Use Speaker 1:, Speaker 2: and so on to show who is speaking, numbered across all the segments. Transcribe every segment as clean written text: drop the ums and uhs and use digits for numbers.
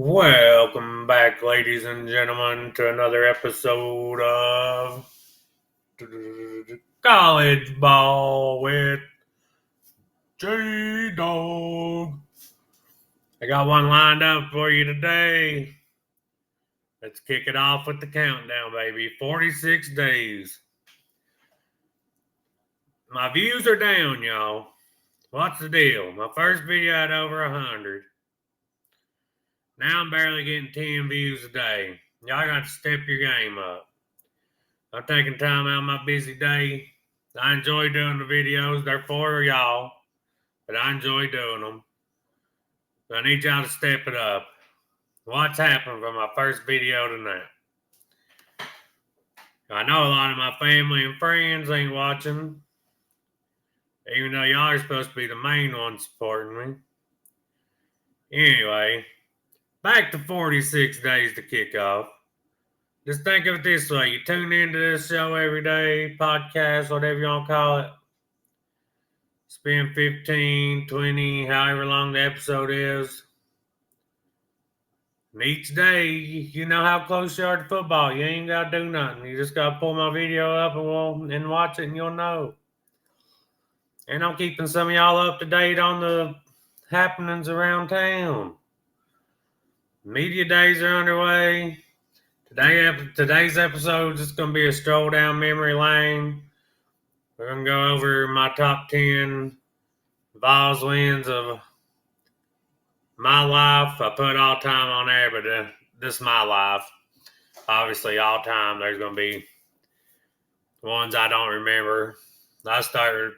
Speaker 1: Welcome back, ladies and gentlemen, to another episode of College Ball with J Dog. I got one lined up for you today. Let's kick it off with the countdown, baby. 46 days. My views are down, y'all. What's the deal? My first video had over 100. Now I'm barely getting 10 views a day. Y'all got to step your game up. I'm taking time out of my busy day. I enjoy doing the videos. They're for y'all, but I enjoy doing them. So I need y'all to step it up. What's happened from my first video tonight? I know a lot of my family and friends ain't watching, even though y'all are supposed to be the main ones supporting me. Anyway, back to 46 days to kick off. Just think of it this way. You tune into this show every day, podcast, whatever you want to call it. Spend 15, 20, however long the episode is. And each day, you know how close you are to football. You ain't got to do nothing. You just got to pull my video up and watch it, and you'll know. And I'm keeping some of y'all up to date on the happenings around town. Media days are underway. Today's episode is going to be a stroll down memory lane. We're going to go over my top 10 Vols wins of my life. I put all time on there, but this is my life. Obviously, all time, there's going to be ones I don't remember. I started,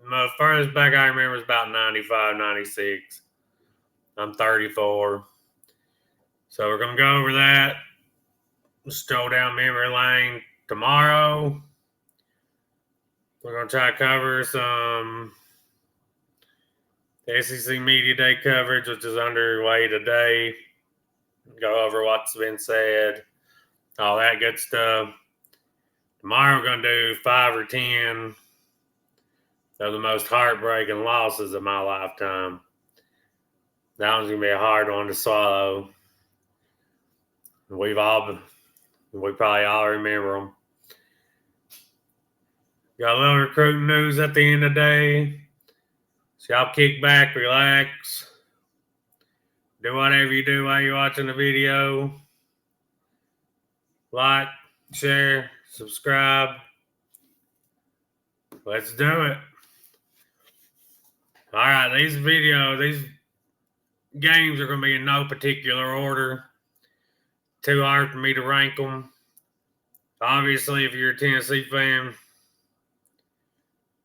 Speaker 1: the furthest back I remember is about 95, 96. I'm 34. So we're going to go over that. Stroll down memory lane tomorrow. We're going to try to cover some SEC Media Day coverage, which is underway today. Go over what's been said, all that good stuff. Tomorrow we're going to do 5 or 10 of the most heartbreaking losses of my lifetime. That one's going to be a hard one to swallow. We probably all remember them. Got a little recruiting news at the end of the day. So y'all kick back, relax. Do whatever you do while you're watching the video. Like, share, subscribe. Let's do it. All right, these games are going to be in no particular order. Too hard for me to rank them. Obviously, if you're a Tennessee fan,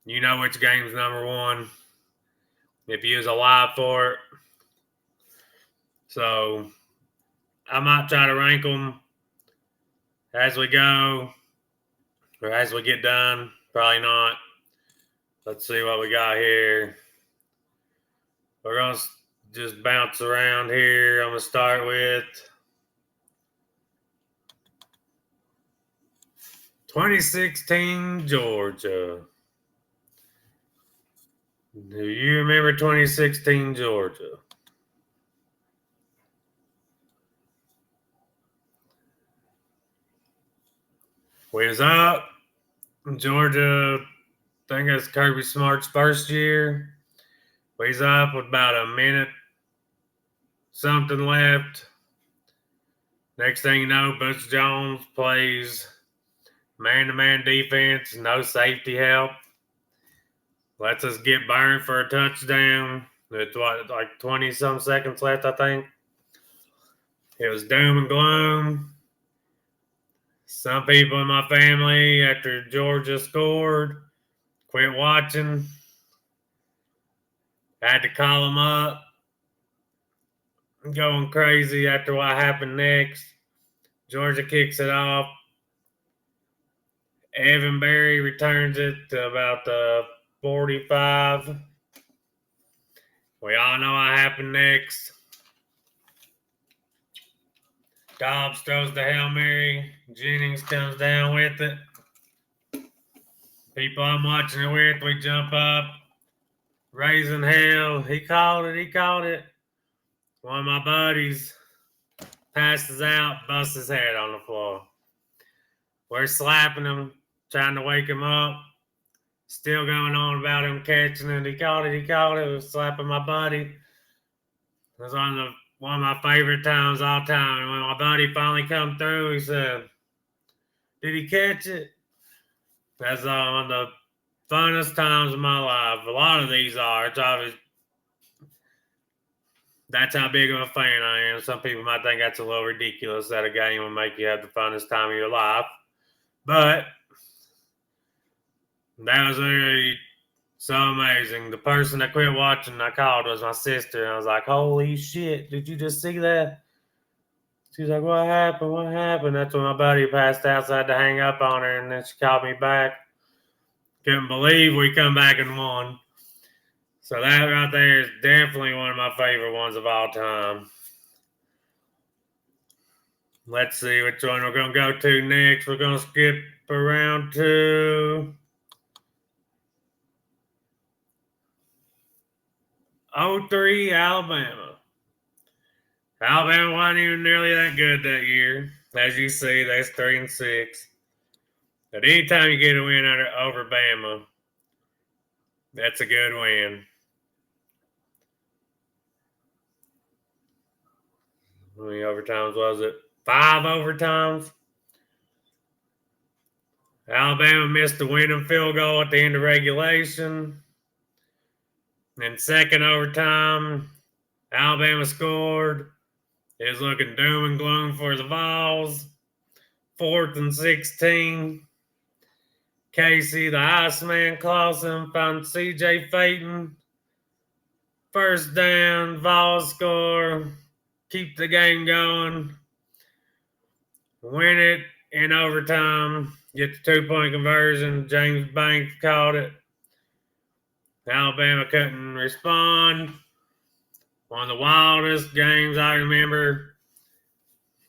Speaker 1: you know which game's number one. If you was alive for it. So, I might try to rank them as we go or as we get done. Probably not. Let's see what we got here. We're going to just bounce around here. I'm going to start with 2016 Georgia. Do you remember 2016 Georgia? We was up. Georgia, I think it's Kirby Smart's first year. We was up with about a minute something left. Next thing you know, Butch Jones plays man-to-man defense, no safety help. Lets us get burned for a touchdown. It's like 20-some seconds left, I think. It was doom and gloom. Some people in my family, after Georgia scored, quit watching. Had to call them up. Going crazy after what happened next. Georgia kicks it off. Evan Berry returns it to about the 45. We all know what happened next. Dobbs throws the Hail Mary. Jennings comes down with it. People I'm watching it with, we jump up. Raising hell. He called it. One of my buddies passes out, busts his head on the floor. We're slapping him, trying to wake him up. Still going on about him catching it. He caught it. We're slapping my buddy. It was one of my favorite times all time. And when my buddy finally come through, he said, "Did he catch it?" That's one of the funnest times of my life. A lot of these are. It's obvious. That's how big of a fan I am. Some people might think that's a little ridiculous that a game will make you have the funnest time of your life. But that was really so amazing. The person that quit watching I called was my sister. And I was like, "Holy shit, did you just see that?" She's like, "What happened? What happened?" That's when my buddy passed out, so I had to hang up on her, and then she called me back. Couldn't believe we come back and won. So that right there is definitely one of my favorite ones of all time. Let's see which one we're going to go to next. We're going to skip around to 03 Alabama. Alabama wasn't even nearly that good that year. As you see, that's 3-6. But anytime you get a win over Bama, that's a good win. How many overtimes was it? 5 overtimes. Alabama missed the winning field goal at the end of regulation. In second overtime, Alabama scored. It was looking doom and gloom for the Vols. 4th and 16. Casey, the Iceman Clausen, found C.J. Payton. First down, Vols score. Keep the game going. Win it in overtime. Get the 2-point conversion. James Banks caught it. Alabama couldn't respond. One of the wildest games I remember.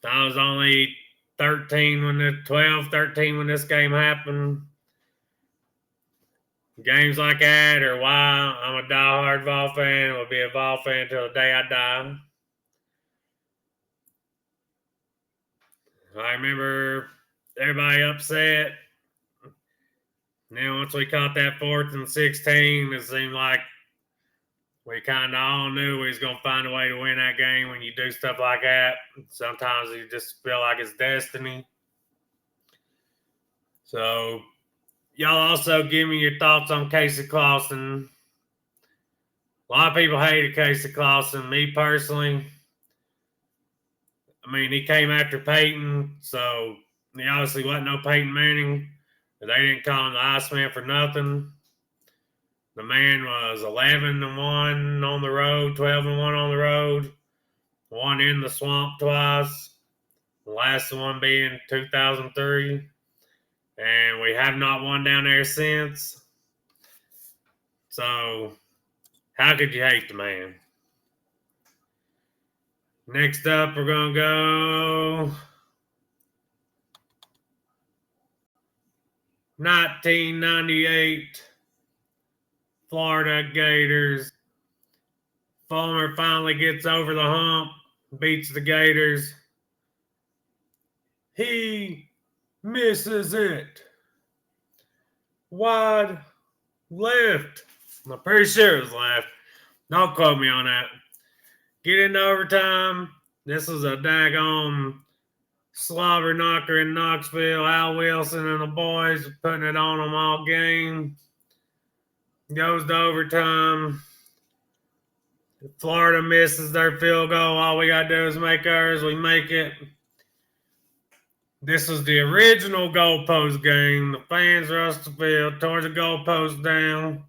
Speaker 1: I was only 13 when this game happened. Games like that are why I'm a diehard Vol fan. I will be a Vol fan until the day I die. I remember everybody upset. And then once we caught that 4th and 16, it seemed like we kind of all knew we was going to find a way to win that game when you do stuff like that. Sometimes you just feel like it's destiny. So, y'all also give me your thoughts on Casey Clausen. A lot of people hated Casey Clausen. Me personally, I mean, he came after Peyton, so he obviously wasn't no Peyton Manning. But they didn't call him the Iceman for nothing. The man was 11-1 on the road, 12-1 on the road, won in the swamp twice. The last one being 2003. And we have not won down there since. So, how could you hate the man? Next up, we're going to go 1998 Florida Gators. Fulmer finally gets over the hump, beats the Gators. He misses it. Wide left. I'm pretty sure it was left. Don't quote me on that. Get into overtime. This was a daggone slobber knocker in Knoxville. Al Wilson and the boys putting it on them all game. Goes to overtime. Florida misses their field goal. All we got to do is make ours. We make it. This was the original goalpost game. The fans rushed the field, tore the goalpost down.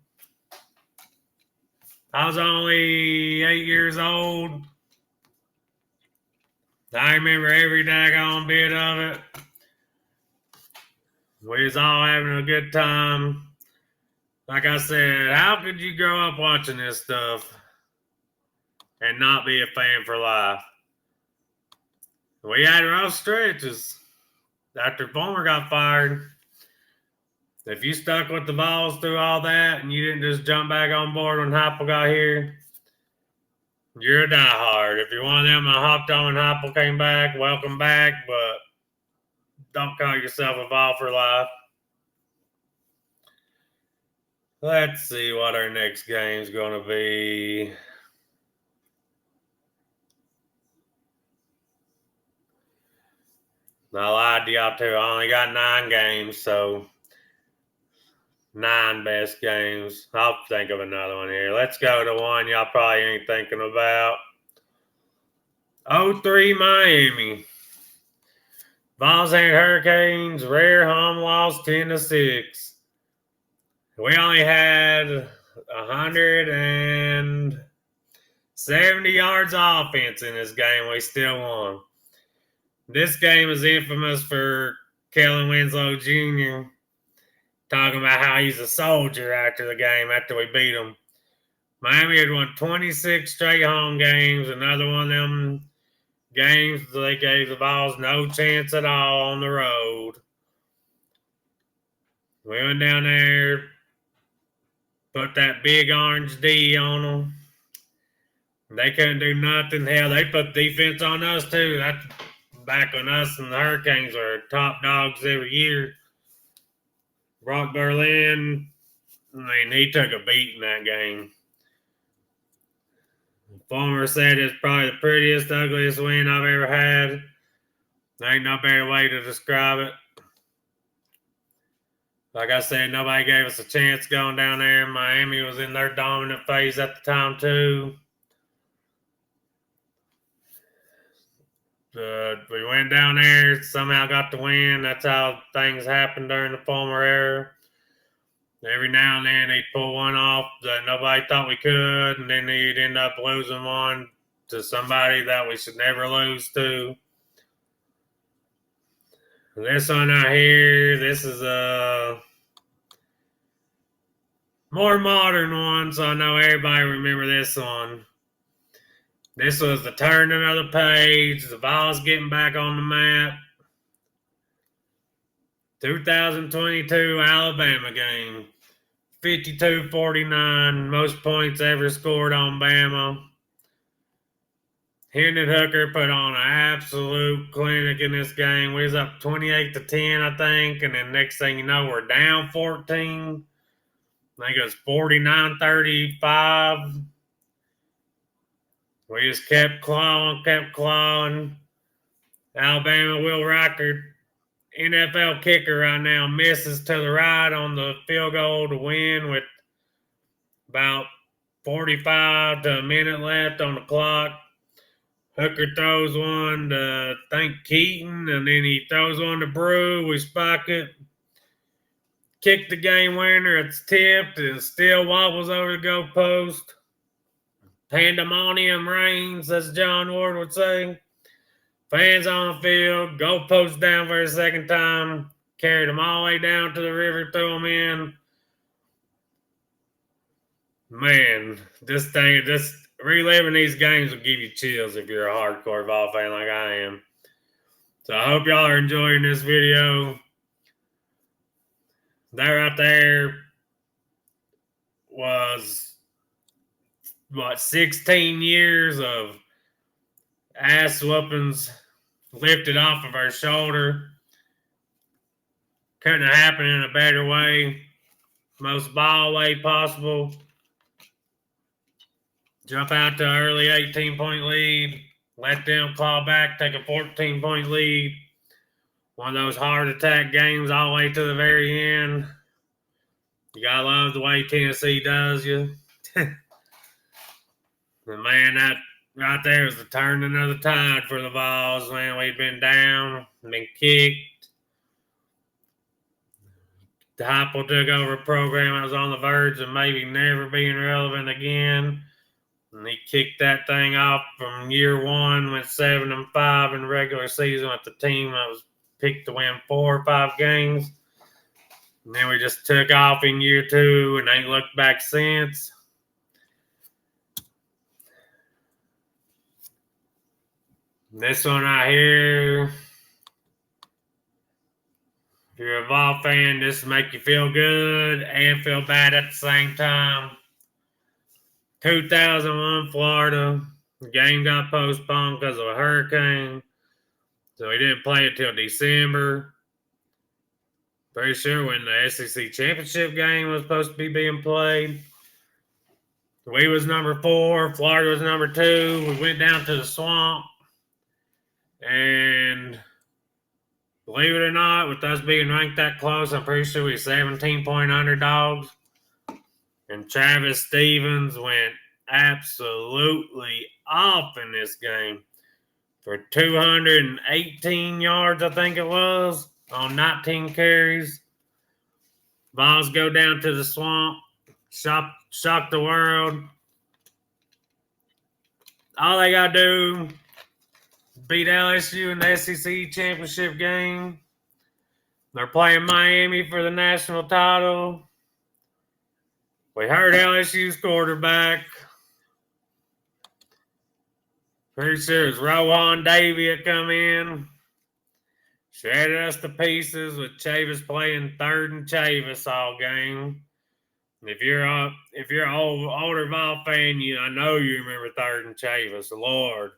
Speaker 1: I was only 8 years old. I remember every daggone bit of it. We was all having a good time. Like I said, how could you grow up watching this stuff and not be a fan for life? We had rough stretches. After Fulmer got fired, if you stuck with the Vols through all that and you didn't just jump back on board when Heupel got here, You're a diehard. If you're one of them, I hopped on and Hopple came back. Welcome back, but don't call yourself a Vol for life. Let's see what our next game's going to be. I lied to y'all too. I only got 9 games, so 9 best games. I'll think of another one here. Let's go to one y'all probably ain't thinking about. 03 Miami. Vols and Hurricanes, rare home loss 10-6. We only had 170 yards offense in this game. We still won. This game is infamous for Kellen Winslow Jr. talking about how he's a soldier after the game, after we beat him. Miami had won 26 straight home games. Another one of them games they gave the Vols no chance at all on the road. We went down there, put that big orange D on them. They couldn't do nothing. Hell, they put defense on us too. That's back when us and the Hurricanes were top dogs every year. Brock Berlin, I mean, he took a beat in that game. Farmer said it's probably the prettiest, ugliest win I've ever had. There ain't no better way to describe it. Like I said, nobody gave us a chance going down there. Miami was in their dominant phase at the time, too. We went down there, somehow got the win. That's how things happened during the former era. Every now and then they'd pull one off that nobody thought we could, and then they'd end up losing one to somebody that we should never lose to. This one out here, this is a more modern one, so I know everybody remember this one. This was the turning of the page, the Vols getting back on the map. 2022 Alabama game. 52-49, most points ever scored on Bama. Hendon Hooker put on an absolute clinic in this game. We was up 28-10, I think, and then next thing you know, we're down 14. I think it was 49-35. We just kept clawing. Alabama, Will Riker, NFL kicker right now, misses to the right on the field goal to win with about 45 to a minute left on the clock. Hooker throws one to, I think, Keaton, and then he throws one to Brew. We spike it. Kick the game winner. It's tipped and still wobbles over the goalpost. Pandemonium reigns, as John Ward would say. Fans on the field. Goalpost down for a second time. Carried them all the way down to the river, threw them in. Man, this reliving these games will give you chills if you're a hardcore Vol fan like I am. So I hope y'all are enjoying this video. That right there was, 16 years of ass whoopings lifted off of our shoulder. Couldn't have happened in a better way. Most ball way possible. Jump out to an early 18-point lead. Let them claw back, take a 14-point lead. One of those heart attack games all the way to the very end. You gotta love the way Tennessee does you. And man, that right there was the turning of the tide for the Vols. Man, we'd been down, been kicked. Heupel took over a program that was on the verge of maybe never being relevant again. And he kicked that thing off from year one, went 7-5 in the regular season with the team that was picked to win 4 or 5 games. And then we just took off in year 2 and ain't looked back since. This one right here, if you're a Vol fan, this will make you feel good and feel bad at the same time. 2001 Florida. The game got postponed because of a hurricane, so he didn't play it till December. Pretty sure when the SEC championship game was supposed to be being played. We was number 4. Florida was number 2. We went down to the swamp. And believe it or not, with us being ranked that close, I'm pretty sure we 17-point underdogs. And Travis Stevens went absolutely off in this game for 218 yards, I think it was, on 19 carries. Vols go down to the swamp, shock the world. All they got to do beat LSU in the SEC championship game. They're playing Miami for the national title. We heard LSU's quarterback. Pretty sure it's Rohan Davey had come in. Shredded us to pieces with Chavis playing third and Chavis all game. If you're an older Vol fan, I know you remember third and Chavis. Lord.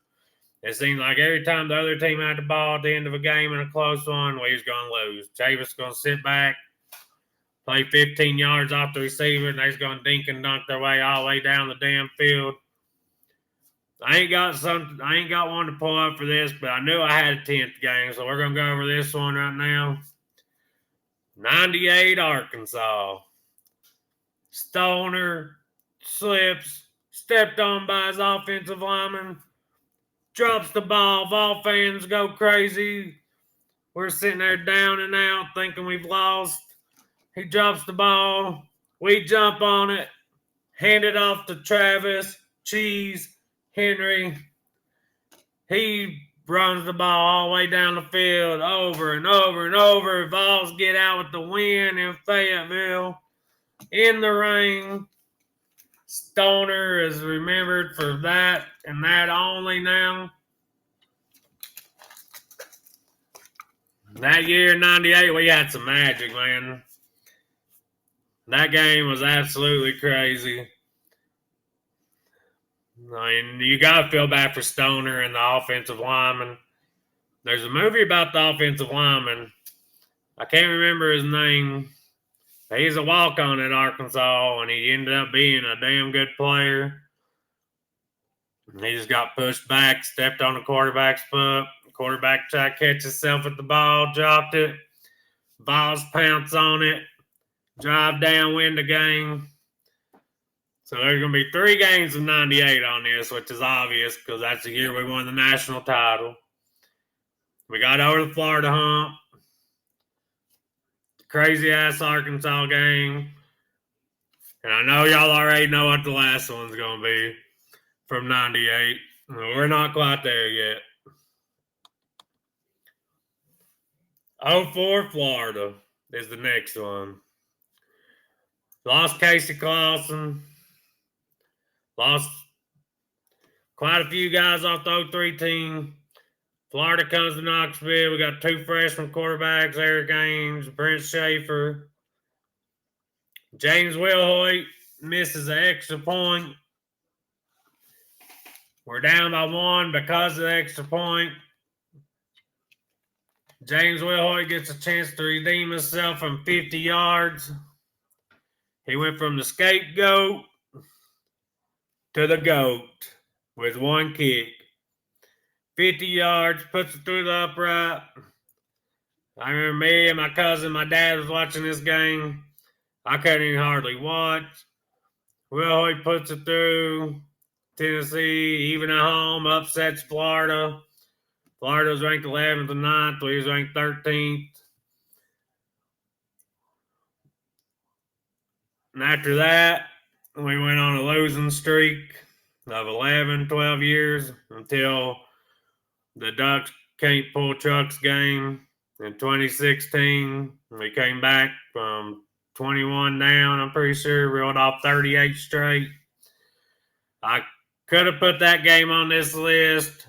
Speaker 1: It seemed like every time the other team had the ball at the end of a game in a close one, we was going to lose. Chavis was going to sit back, play 15 yards off the receiver, and they was going to dink and dunk their way all the way down the damn field. I ain't got one to pull up for this, but I knew I had a 10th game, so we're going to go over this one right now. 98 Arkansas. Stoner slips, stepped on by his offensive lineman, drops the ball. Vol fans go crazy. We're sitting there down and out thinking we've lost. He drops the ball. We jump on it, hand it off to Travis, Cheese, Henry. He runs the ball all the way down the field over and over and over. Vols get out with the win in Fayetteville. In the rain. Stoner is remembered for that and that only now. That year, 98, we had some magic, man. That game was absolutely crazy. I mean, you got to feel bad for Stoner and the offensive lineman. There's a movie about the offensive lineman. I can't remember his name. He's a walk-on at Arkansas, and he ended up being a damn good player. And he just got pushed back, stepped on the quarterback's foot. The quarterback tried to catch himself at the ball, dropped it. Vols pounce on it, drive down, win the game. So there's going to be 3 games of 98 on this, which is obvious because that's the year we won the national title. We got over the Florida hump. Crazy-ass Arkansas game. And I know y'all already know what the last one's going to be from 98. We're not quite there yet. 04 Florida is the next one. Lost Casey Clausen. Lost quite a few guys off the 03 team. Florida comes to Knoxville. We got 2 freshman quarterbacks, Eric Ames, Brent Schaefer. James Wilhoit misses an extra point. We're down by 1 because of the extra point. James Wilhoit gets a chance to redeem himself from 50 yards. He went from the scapegoat to the GOAT with 1 kick. 50 yards, puts it through the upright. I remember me and my cousin, my dad was watching this game. I couldn't even hardly watch. Wilhoit puts it through. Tennessee, even at home, upsets Florida. Florida was ranked 11th and 9th. We was ranked 13th. And after that, we went on a losing streak of 11, 12 years until the Ducks can't pull trucks game in 2016. We came back from 21 down, I'm pretty sure. Reeled off 38 straight. I could have put that game on this list,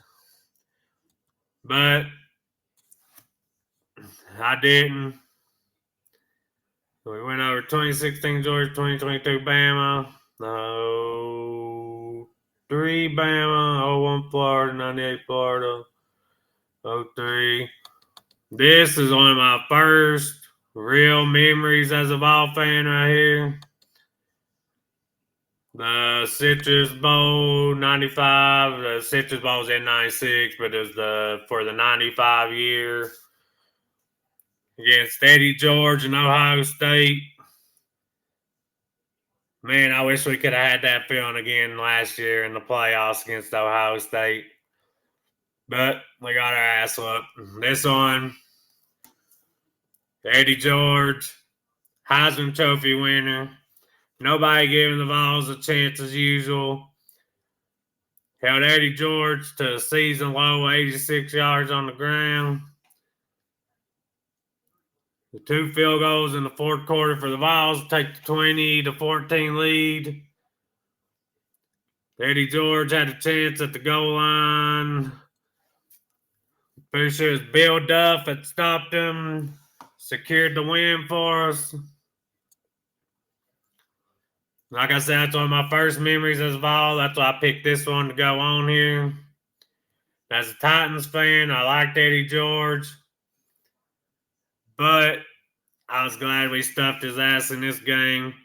Speaker 1: but I didn't. We went over 2016 Georgia, 2022 Bama. No. 03 Bama, 01 Florida, 98 Florida, 03. This is one of my first real memories as a ball fan right here. The Citrus Bowl 95. The Citrus Bowl was in 96, but it was for the 95 year against Eddie George and Ohio State. Man, I wish we could have had that feeling again last year in the playoffs against Ohio State. But we got our ass whooped. This one, Eddie George, Heisman Trophy winner. Nobody giving the Vols a chance as usual. Held Eddie George to a season low 86 yards on the ground. The 2 field goals in the fourth quarter for the Vols take the 20-14 lead. Eddie George had a chance at the goal line. Pretty sure it was Bill Duff that stopped him, secured the win for us. Like I said, that's one of my first memories as a Vol. That's why I picked this one to go on here. As a Titans fan, I liked Eddie George, but I was glad we stuffed his ass in this game.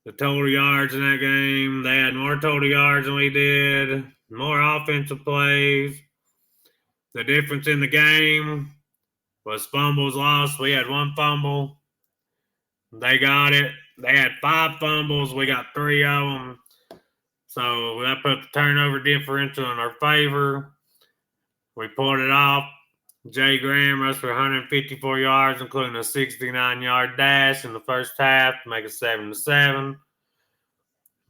Speaker 1: The total yards in that game, they had more total yards than we did, more offensive plays. The difference in the game was fumbles lost. We had 1 fumble. They got it. They had 5 fumbles. We got 3 of them. So that put the turnover differential in our favor. We pulled it off. Jay Graham rushed for 154 yards, including a 69-yard dash in the first half to make it 7-7.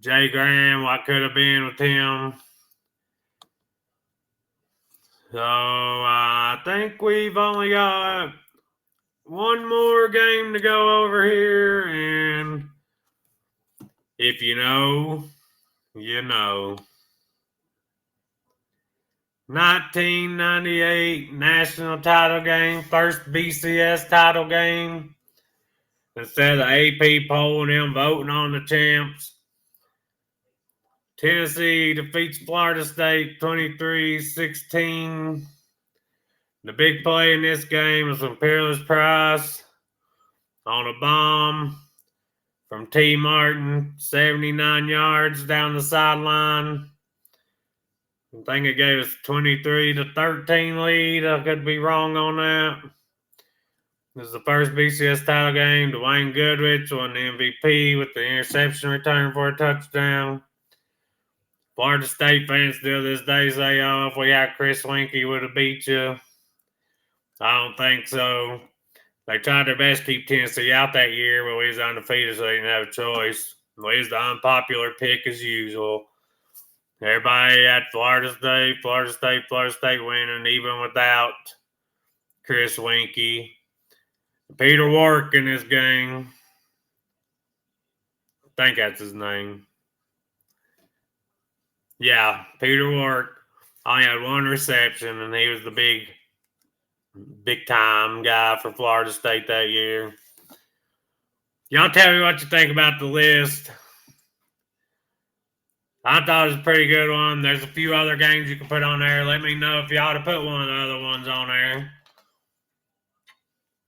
Speaker 1: Jay Graham, what could have been with him? So I think we've only got one more game to go over here, and if you know, you know. 1998 national title game, first BCS title game. Instead of the AP polling them voting on the champs, Tennessee defeats Florida State 23-16. The big play in this game was from Peerless Price on a bomb from T. Martin, 79 yards down the sideline. I think it gave us 23-13 lead. I could be wrong on that. This is the first BCS title game. Dwayne Goodrich won the MVP with the interception return for a touchdown. Florida State fans still this day say, oh, if we had Chris Winkie, would have beat you. I don't think so. They tried their best to keep Tennessee out that year, but we was undefeated, so they didn't have a choice. We was the unpopular pick as usual. Everybody had Florida State winning, even without Chris Winkie. Peter Warrick in this game. I think that's his name. Yeah, Peter Warrick only had 1 reception, and he was the big time guy for Florida State that year. Y'all tell me what you think about the list. I thought it was a pretty good one. There's a few other games you can put on there. Let me know if you ought to put one of the other ones on there.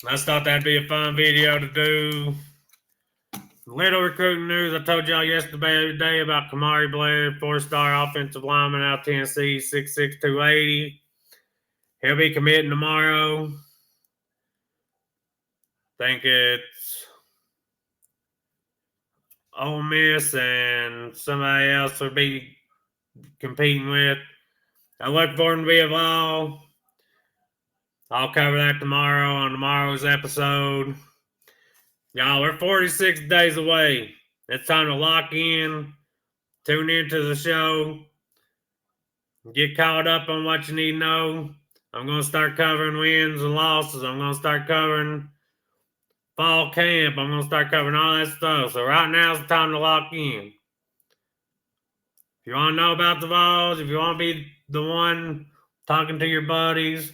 Speaker 1: I just thought that'd be a fun video to do. Little recruiting news. I told y'all yesterday about Kamari Blair, 4-star offensive lineman out of Tennessee, 6'6", 280. He'll be committing tomorrow. Think it's Ole Miss and somebody else will be competing with. I look for him to be a Vol. I'll cover that tomorrow on tomorrow's episode. Y'all, we're 46 days away. It's time to lock in, tune into the show, get caught up on what you need to know. I'm going to start covering wins and losses. I'm going to start covering fall camp. I'm going to start covering all that stuff. So right now is the time to lock in. If you want to know about the Vols, if you want to be the one talking to your buddies,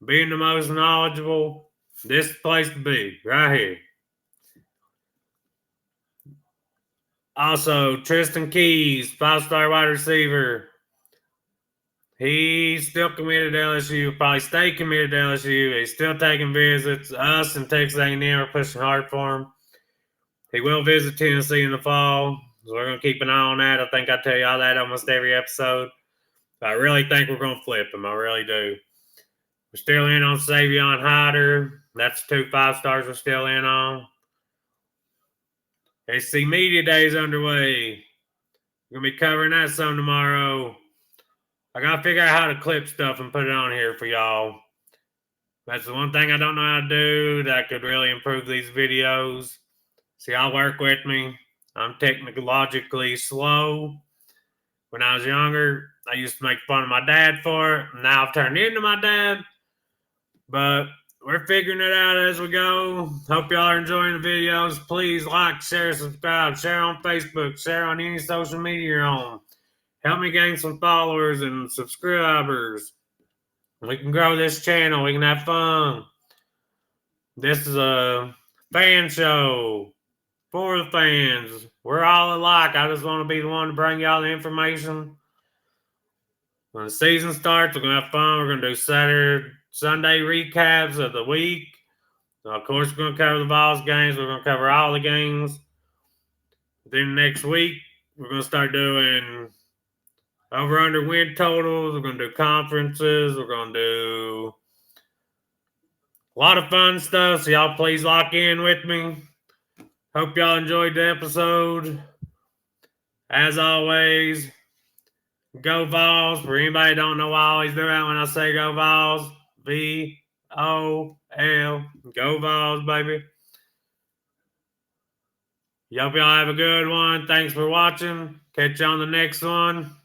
Speaker 1: being the most knowledgeable, this is the place to be, right here. Also, Tristan Keys, 5-star wide receiver. He's still committed to LSU, probably stay committed to LSU. He's still taking visits. Us and Texas A&M are pushing hard for him. He will visit Tennessee in the fall, so we're going to keep an eye on that. I think I tell y'all that almost every episode. But I really think we're going to flip him. I really do. We're still in on Savion Hyder. That's 2 5-stars we're still in on. SC Media Day is underway. We're going to be covering that some tomorrow. I got to figure out how to clip stuff and put it on here for y'all. That's the one thing I don't know how to do that could really improve these videos. So y'all work with me. I'm technologically slow. When I was younger, I used to make fun of my dad for it. Now I've turned into my dad. But we're figuring it out as we go. Hope y'all are enjoying the videos. Please like, share, subscribe, share on Facebook, share on any social media you're on. Help me gain some followers and subscribers. We can grow this channel. We can have fun. This is a fan show for the fans. We're all alike. I just want to be the one to bring y'all the information. When the season starts, we're going to have fun. We're going to do Sunday recaps of the week. Of course, we're going to cover the Vols games. We're going to cover all the games. Then next week, we're going to start doing over-under win totals. We're going to do conferences. We're going to do a lot of fun stuff. So y'all please lock in with me. Hope y'all enjoyed the episode. As always, go Vols. For anybody that don't know why I always do that when I say go Vols. V-O-L. Go Vols, baby. Hope y'all have a good one. Thanks for watching. Catch you on the next one.